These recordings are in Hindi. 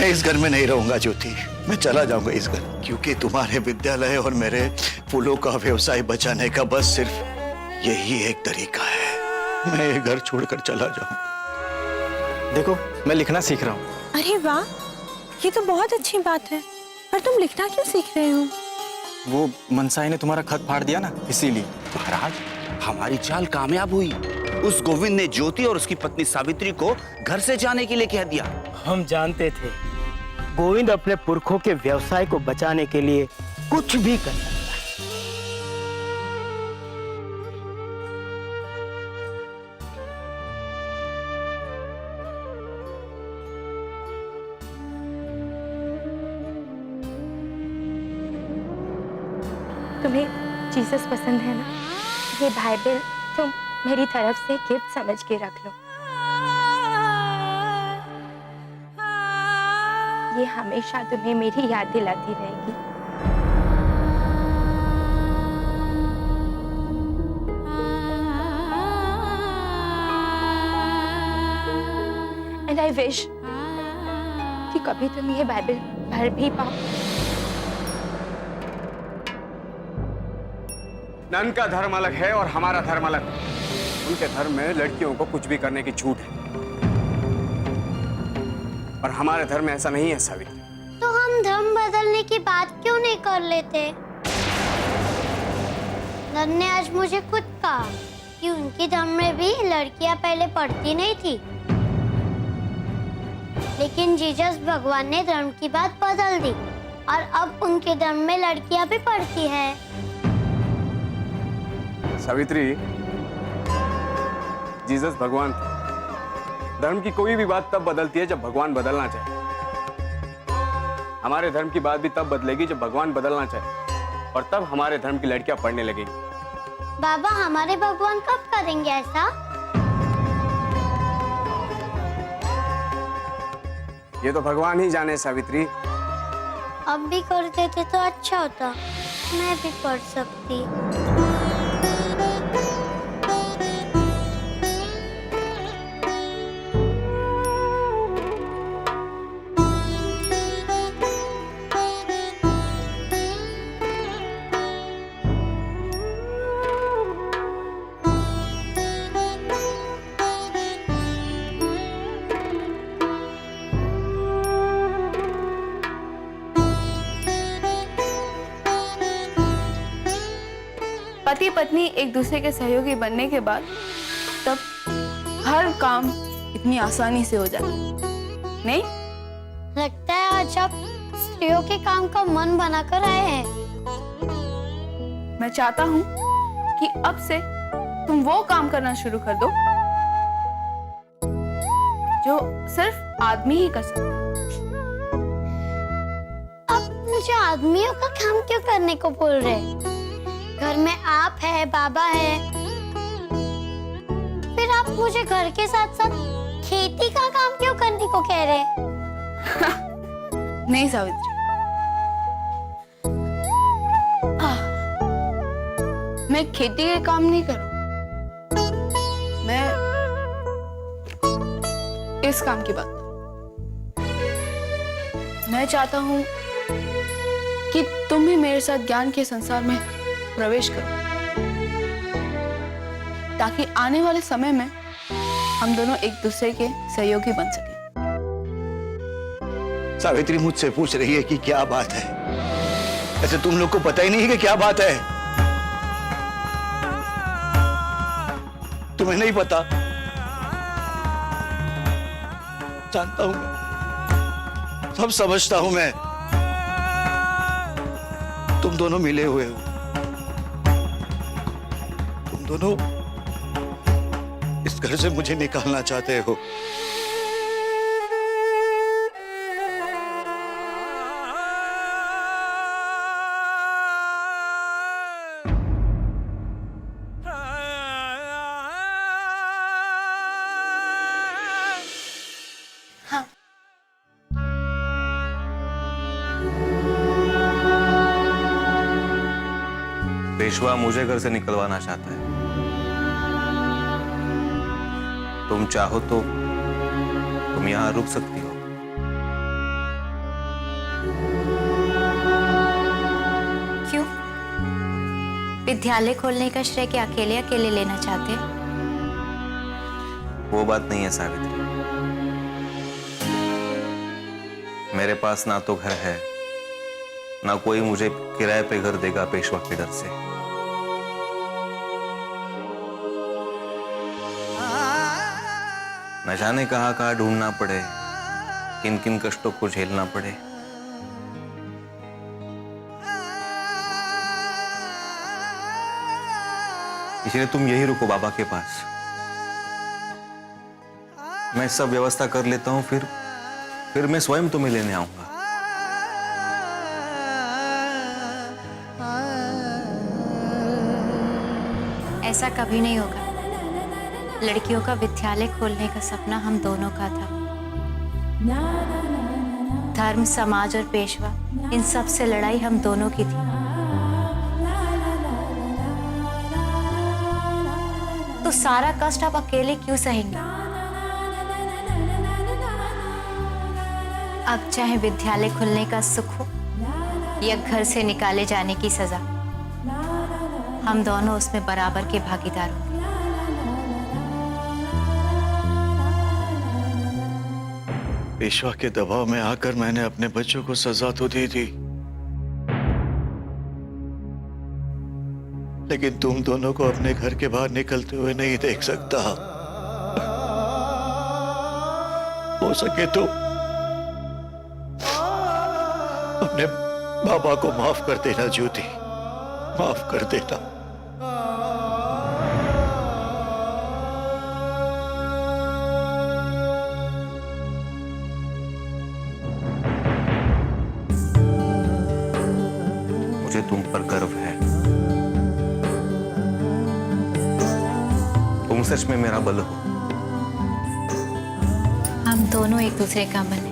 मैं इस घर में नहीं रहूंगा ज्योति, मैं चला जाऊंगा इस घर, क्योंकि तुम्हारे विद्यालय और मेरे फूलों का व्यवसाय बचाने का बस सिर्फ यही एक तरीका है। मैं ये घर छोड़कर चला जाऊं। देखो, मैं लिखना सीख रहा हूँ। अरे वाह, ये तो बहुत अच्छी बात है। पर तुम लिखना क्यों सीख रहे हो? वो मनसाई ने तुम्हारा खत फाड़ दिया ना, इसीलिए। महाराज, हमारी चाल कामयाब हुई। उस गोविंद ने ज्योति और उसकी पत्नी सावित्री को घर से जाने के लिए कह दिया। हम जानते थे गोविंद अपने पुरखों के व्यवसाय को बचाने के लिए कुछ भी कर सकता है। तुम्हें जीसस पसंद है ना? ये बाइबल तुम मेरी तरफ से गिफ्ट समझ के रख लो। ये हमेशा तुम्हें मेरी याद दिलाती रहेगी। एंड आई विश कि कभी तुम ये बाइबल पढ़ भी पाओ। नन का धर्म अलग है और हमारा धर्म अलग। उनके धर्म में लड़कियों को कुछ भी करने की छूट है, पर हमारे धर्म में ऐसा नहीं है सावित्री। तो हम धर्म बदलने की बात क्यों नहीं कर लेते? नन ने आज मुझे खुद कहा कि उनके धर्म में भी लड़कियां पहले पढ़ती नहीं थी, लेकिन जीसस भगवान ने धर्म की बात बदल दी और अब उनके धर्म में लड़कियां भी पढ़ती हैं। सावित्री, जीसस भगवान थे। धर्म की कोई भी बात तब बदलती है जब भगवान बदलना चाहे। हमारे धर्म की बात भी तब बदलेगी जब भगवान बदलना चाहे, और तब हमारे धर्म की लड़कियां पढ़ने लगेंगी। बाबा, हमारे भगवान कब करेंगे ऐसा? ये तो भगवान ही जाने सावित्री। अब भी कर देते तो अच्छा होता, मैं भी पढ़ सकती। पति पत्नी एक दूसरे के सहयोगी बनने के बाद तब हर काम इतनी आसानी से हो जाता नहीं? लगता है आज आप स्त्रियों के काम का मन बनाकर आए हैं। मैं चाहता हूँ कि अब से तुम वो काम करना शुरू कर दो जो सिर्फ आदमी ही कर सकता है। अब मुझे आदमियों का काम क्यों करने को बोल रहे? घर में आप है, बाबा है, फिर आप मुझे घर के साथ साथ खेती का काम क्यों करने को कह रहे? नहीं सावित्री, मैं खेती के काम नहीं करूं, मैं इस काम की बात करूं। मैं चाहता हूं कि तुम भी मेरे साथ ज्ञान के संसार में प्रवेश करो, ताकि आने वाले समय में हम दोनों एक दूसरे के सहयोगी बन सकें। सावित्री मुझसे पूछ रही है कि क्या बात है। ऐसे तुम लोग को पता ही नहीं है कि क्या बात है? तुम्हें नहीं पता? जानता हूं मैं, सब समझता हूं मैं। तुम दोनों मिले हुए हो, तुम दोनों इस घर से मुझे निकालना चाहते हो। पेशवा मुझे घर से निकलवाना चाहता है। तुम चाहो तो तुम यहां रुक सकती हो, विद्यालय खोलने का श्रेय क्या अकेले अकेले लेना चाहते हैं? वो बात नहीं है सावित्री। मेरे पास ना तो घर है, ना कोई मुझे किराए पे घर देगा पेशवा के डर से। न जाने कहां कहां ढूंढना पड़े, किन किन कष्टों को झेलना पड़े। इसलिए तुम यही रुको बाबा के पास, मैं सब व्यवस्था कर लेता हूं, फिर मैं स्वयं तुम्हें लेने आऊंगा। ऐसा कभी नहीं होगा। लड़कियों का विद्यालय खोलने का सपना हम दोनों का था। धर्म, समाज और पेशवा, इन सब से लड़ाई हम दोनों की थी। तो सारा कष्ट आप अकेले क्यों सहेंगे? अब चाहे विद्यालय खुलने का सुख हो या घर से निकाले जाने की सजा, हम दोनों उसमें बराबर के भागीदार होंगे। पेशवा के दबाव में आकर मैंने अपने बच्चों को सजा तो दी थी, लेकिन तुम दोनों को अपने घर के बाहर निकलते हुए नहीं देख सकता। हो सके तो अपने बाबा को माफ कर देना ज्योति, माफ कर देना। मुझे तुम पर गर्व है। तुम सच में मेरा बल हो। हम दोनों एक दूसरे का बल हैं।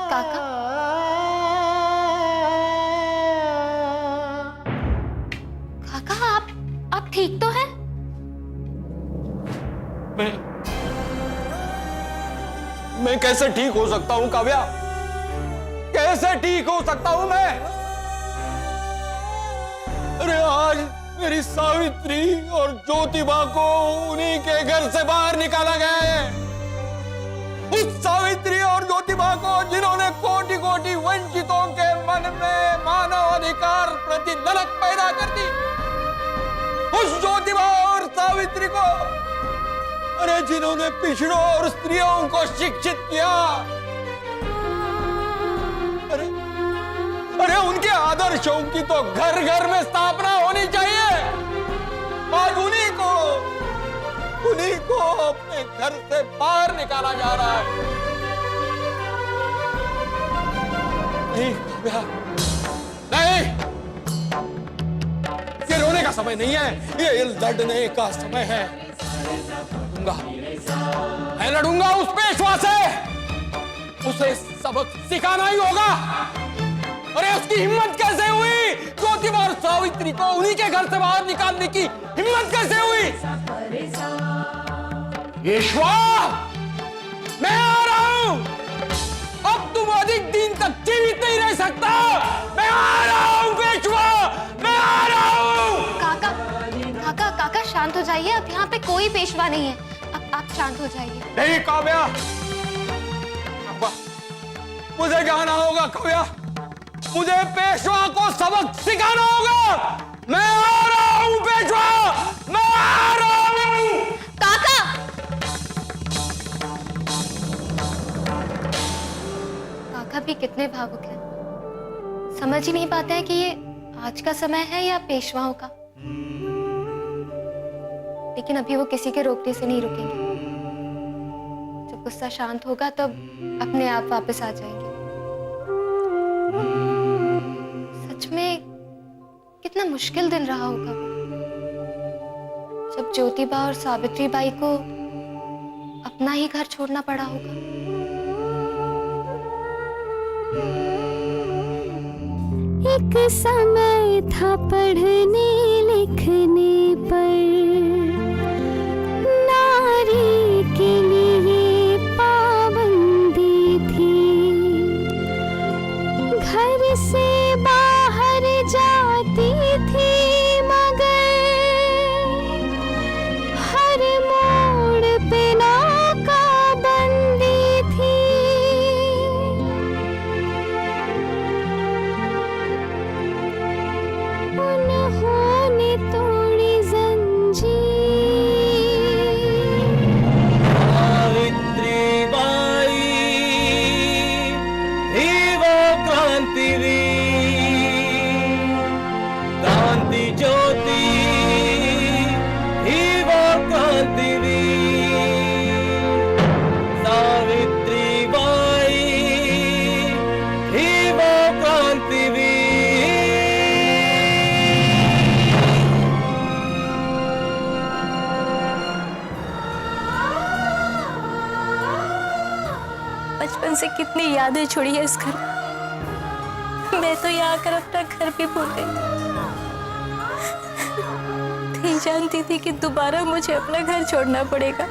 काका, काका आप ठीक तो हैं? मैं कैसे ठीक हो सकता हूं काव्या? कैसे ठीक हो सकता हूं मैं? अरे आज मेरी सावित्री और ज्योतिबा को उन्हीं के घर से बाहर निकाला गया है। उस सावित्री और ज्योतिबा को जिन्होंने कोटि कोटि वंचितों के मन में मानव अधिकार प्रति ललक पैदा कर दी। उस ज्योतिबा और सावित्री को, अरे जिन्होंने पिछड़ों और स्त्रियों को शिक्षित किया, अरे उनके आदर्शों की तो घर घर में स्थापना होनी चाहिए। आज उन्हीं को अपने घर से बाहर निकाला जा रहा है। नहीं काव्या, नहीं, ये रोने का समय नहीं है, ये लड़ने का समय है। मैं लड़ूंगा उस पेशवा से, उसे सबक सिखाना ही होगा। अरे उसकी हिम्मत कैसे हुई? ज्योतिबा और सावित्री को उन्हीं के घर से बाहर निकालने की हिम्मत कैसे हुई? पेशवा, मैं आ रहा हूं। अब तुम अधिक दिन तक जीवित नहीं रह सकता। मैं आ रहा हूं पेशवा, मैं आ रहा हूं। काका, काका, काका शांत हो जाइए। अब यहाँ पे कोई पेशवा नहीं है। अब आप शांत हो जाइए। नहीं काव्या, मुझे जाना होगा काव्या, मुझे पेशवा को सबक सिखाना होगा। मैं आ रहा हूं पेशवा, मैं आ रहा हूं। काका, काका भी कितने भावुक हैं। समझ ही नहीं पाते हैं कि ये आज का समय है या पेशवाओं का। लेकिन अभी वो किसी के रोकने से नहीं रुकेंगे। जब गुस्सा शांत होगा तब अपने आप वापस आ जाएंगे। सच में कितना मुश्किल दिन रहा होगा वो, जब ज्योतिबा और सावित्री बाई को अपना ही घर छोड़ना पड़ा होगा। एक समय था पढ़ने लिखने पर नारी के लिए पाबंदी थी, घर से बाहर जाती थी मगर हर मोड़ पे नाकाबंदी थी। उन्होंने तोड़ी जंजीर। सावित्री बाई ही वो क्रांतिवीर, क्रांति ज्योति ही वो क्रांतिवीर। सावित्री बाई ही वो क्रांतिवीर। बचपन से कितनी यादें जुड़ी है इस घर में। मैं तो यहाँ आकर अपना घर भी भूल गई। नहीं जानती थी कि दोबारा मुझे अपना घर छोड़ना पड़ेगा।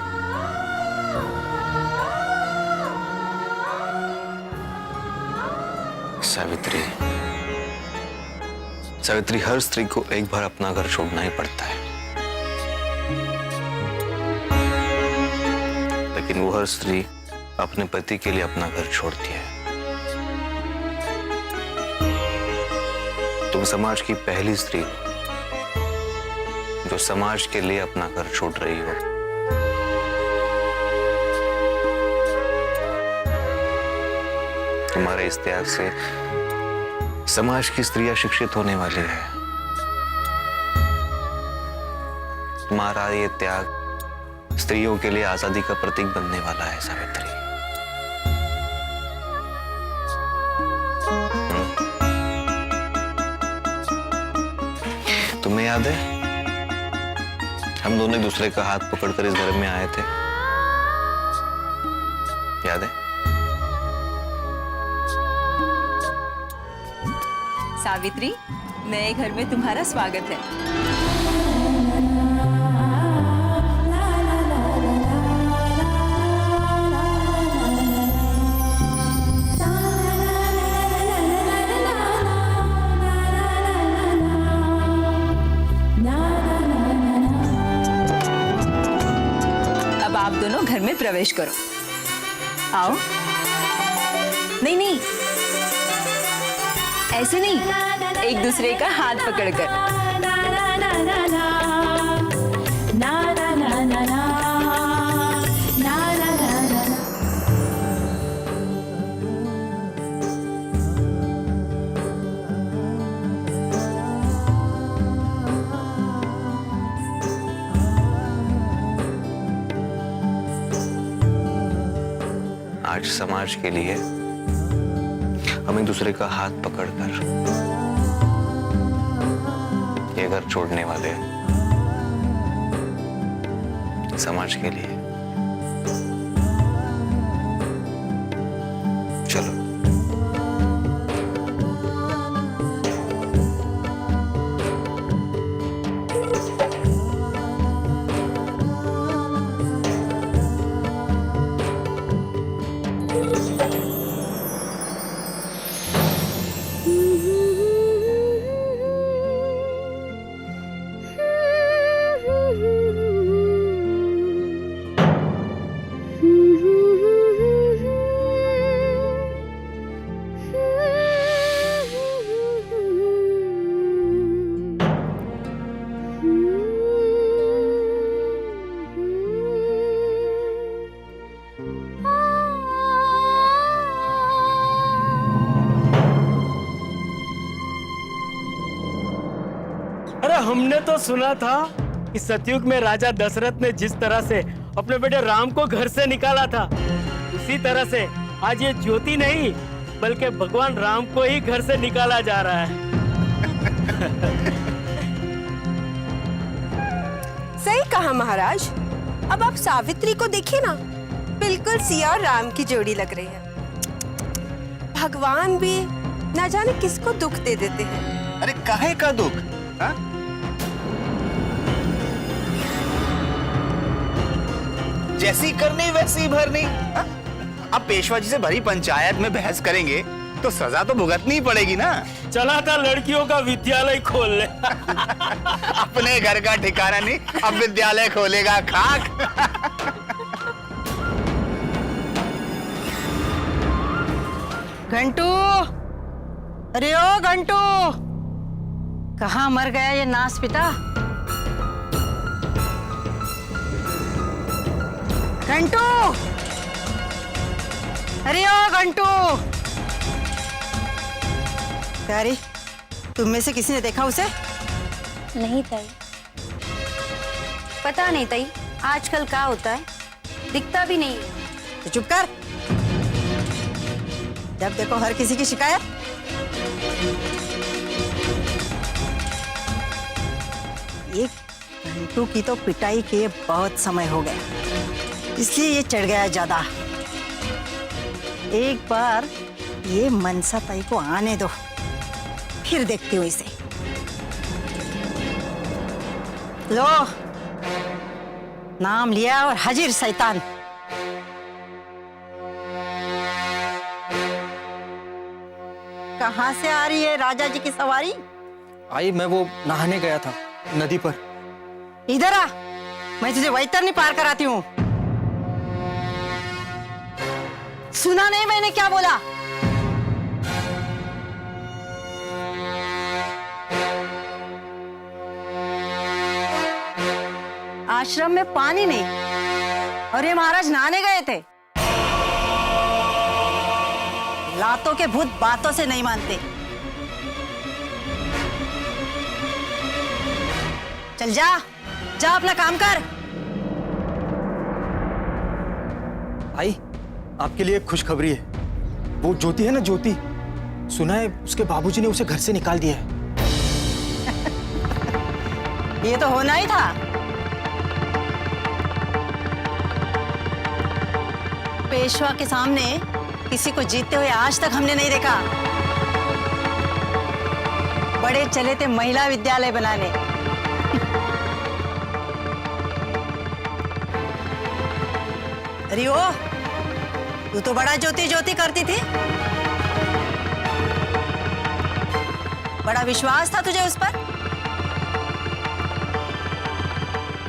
सावित्री, सावित्री, हर स्त्री को एक बार अपना घर छोड़ना ही पड़ता है, लेकिन वो हर स्त्री अपने पति के लिए अपना घर छोड़ती है। तुम समाज की पहली स्त्री हो जो समाज के लिए अपना घर छोड़ रही हो। तुम्हारे इस त्याग से समाज की स्त्रियां शिक्षित होने वाली है। तुम्हारा ये त्याग स्त्रियों के लिए आजादी का प्रतीक बनने वाला है सावित्री। तुम्हें याद है हम दोनों एक दूसरे का हाथ पकड़कर इस घर में आए थे? याद है? सावित्री, नए घर में तुम्हारा स्वागत है। अब आप दोनों घर में प्रवेश करो। आओ। नहीं नहीं, ऐसे नहीं, एक दूसरे का हाथ पकड़कर। आज समाज के लिए हम एक दूसरे का हाथ पकड़कर ये घर छोड़ने वाले हैं, समाज के लिए। चलो। अरे हमने तो सुना था इस सतयुग में राजा दशरथ ने जिस तरह से अपने बेटे राम को घर से निकाला था, उसी तरह से आज ये ज्योति नहीं बल्कि भगवान राम को ही घर से निकाला जा रहा है। सही कहा महाराज। अब आप सावित्री को देखिए ना, बिल्कुल सिया और राम की जोड़ी लग रही है। भगवान भी ना जाने किसको दुख दे देते हैं। अरे काहे का दुख? हा? जैसी करनी वैसी भरनी। हा? अब पेशवा जी से भरी पंचायत में बहस करेंगे तो सजा तो भुगतनी ही पड़ेगी ना। चला था लड़कियों का विद्यालय खोल ले। अपने घर का ठिकाना नहीं, अब विद्यालय खोलेगा खाक। घंटू, अरे ओ घंटू, कहाँ मर गया ये नास पिता? घंटू, अरे ओ घंटू। प्यारी, तुम में से किसी ने देखा उसे? नहीं ताई, पता नहीं ताई, आजकल क्या होता है, दिखता भी नहीं है। तो चुप कर। जब देखो हर किसी की शिकायत। एक घंटू की तो पिटाई के बहुत समय हो गया, इसलिए ये चढ़ गया ज्यादा। एक बार ये मनसा ताई को आने दो, फिर देखती हूँ इसे। लो, नाम लिया और हाजिर शैतान। कहाँ से आ रही है राजा जी की सवारी? आई, मैं वो नहाने गया था नदी पर। इधर आ, मैं तुझे वैतरनी पार कराती हूँ। सुना नहीं मैंने क्या बोला? आश्रम में पानी नहीं और ये महाराज नहाने गए थे। लातों के भूत बातों से नहीं मानते। चल जा, जा अपना काम कर। आई, आपके लिए एक खुशखबरी है। वो ज्योति है ना, ज्योति, सुना है उसके बाबूजी ने उसे घर से निकाल दिया है। ये तो होना ही था। पेशवा के सामने किसी को जीतते हुए आज तक हमने नहीं देखा। बड़े चले थे महिला विद्यालय बनाने। अरे ओ, तू तो बड़ा ज्योति ज्योति करती थी। बड़ा विश्वास था तुझे उस पर।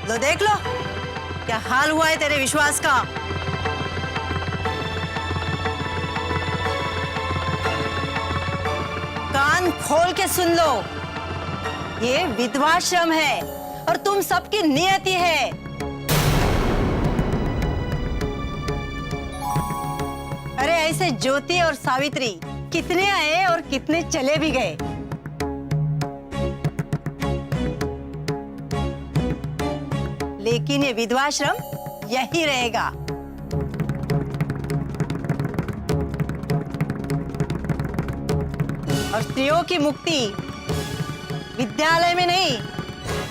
लो देख लो क्या हाल हुआ है तेरे विश्वास का। कान खोल के सुन लो, ये विधवाश्रम है और तुम सबकी नियति है। अरे ऐसे ज्योति और सावित्री कितने आए और कितने चले भी गए। लेकिन ये विधवाश्रम यही रहेगा। और स्त्रियों की मुक्ति विद्यालय में नहीं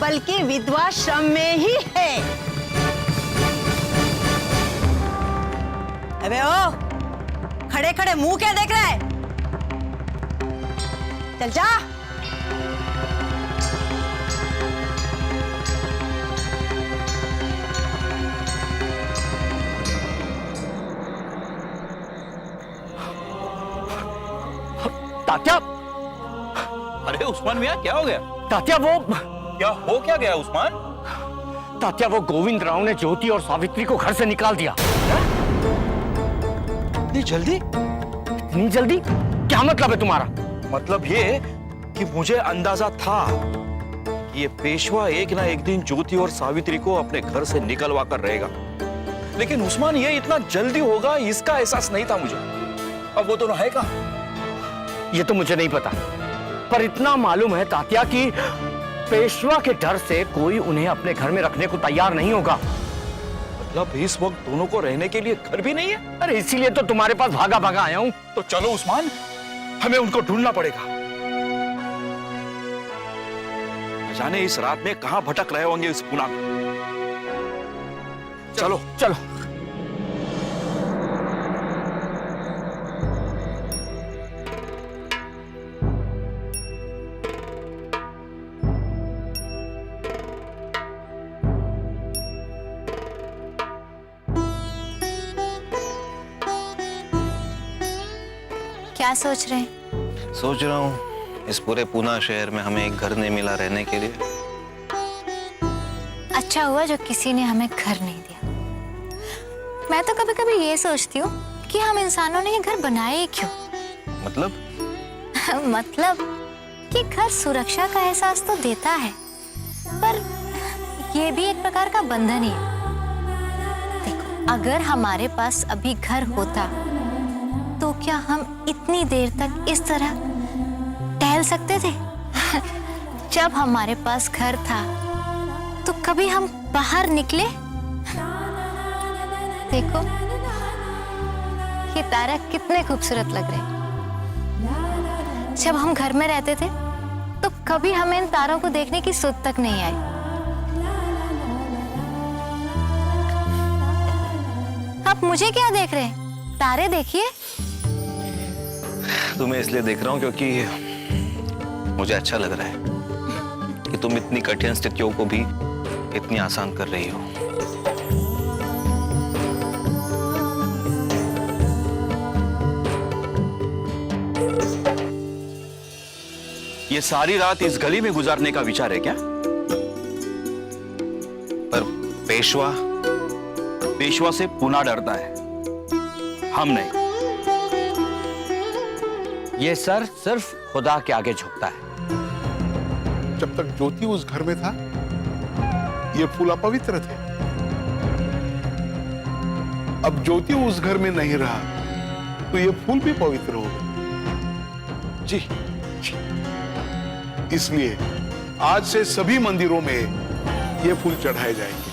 बल्कि विधवाश्रम में ही है। अबे ओ, खड़े खड़े मुंह क्या देख रहा है? चल जा। तात्या, अरे उस्मान मियां, क्या हो गया? तात्या वो क्या गया उस्मान? तात्या वो गोविंद राव ने ज्योति और सावित्री को घर से निकाल दिया। इतनी जल्दी? इतनी जल्दी? क्या मतलब है तुम्हारा? मतलब ये कि मुझे अंदाजा था कि ये पेशवा एक ना एक दिन ज्योति और सावित्री को अपने घर से निकलवा कर रहेगा, लेकिन उस्मान ये इतना जल्दी होगा इसका एहसास नहीं था मुझे। अब वो दोनों है कहां? ये तो मुझे नहीं पता, पर इतना मालूम है तात्या कि पेशवा के डर से कोई उन्हें अपने घर में रखने को तैयार नहीं होगा। मतलब इस वक्त दोनों को रहने के लिए घर भी नहीं है? अरे इसीलिए तो तुम्हारे पास भागा भागा आया हूं। तो चलो उस्मान, हमें उनको ढूंढना पड़ेगा। न जाने इस रात में कहां भटक रहे होंगे इस पुना में। चलो चलो। क्या सोच रहे हैं? सोच रहा हूँ इस पूरे पूना शहर में हमें एक घर नहीं मिला रहने के लिए। अच्छा हुआ जो किसी ने हमें घर नहीं दिया। मैं तो कभी कभी ये सोचती हूँ कि हम इंसानों ने ये घर बनाए ही क्यों? मतलब मतलब कि घर सुरक्षा का एहसास तो देता है, पर ये भी एक प्रकार का बंधन ही है। देखो, अगर हमारे पास अभी घर होता तो क्या हम इतनी देर तक इस तरह टहल सकते थे? जब हमारे पास घर था तो कभी हम बाहर निकले? देखो, ये तारा कितने खूबसूरत लग रहे हैं। जब हम घर में रहते थे तो कभी हमें इन तारों को देखने की सुध तक नहीं आई। आप मुझे क्या देख रहे हैं? तारे देखिए। तुम्हें इसलिए देख रहा हूँ क्योंकि मुझे अच्छा लग रहा है कि तुम इतनी कठिन स्थितियों को भी इतनी आसान कर रही हो। ये सारी रात इस गली में गुजारने का विचार है क्या? पर पेशवा से पुना डरता है, हम नहीं। ये सर सिर्फ खुदा के आगे झुकता है। जब तक ज्योति उस घर में था, ये फूल अपवित्र थे। अब ज्योति उस घर में नहीं रहा तो ये फूल भी पवित्र हो गए। जी, इसलिए आज से सभी मंदिरों में ये फूल चढ़ाए जाएंगे।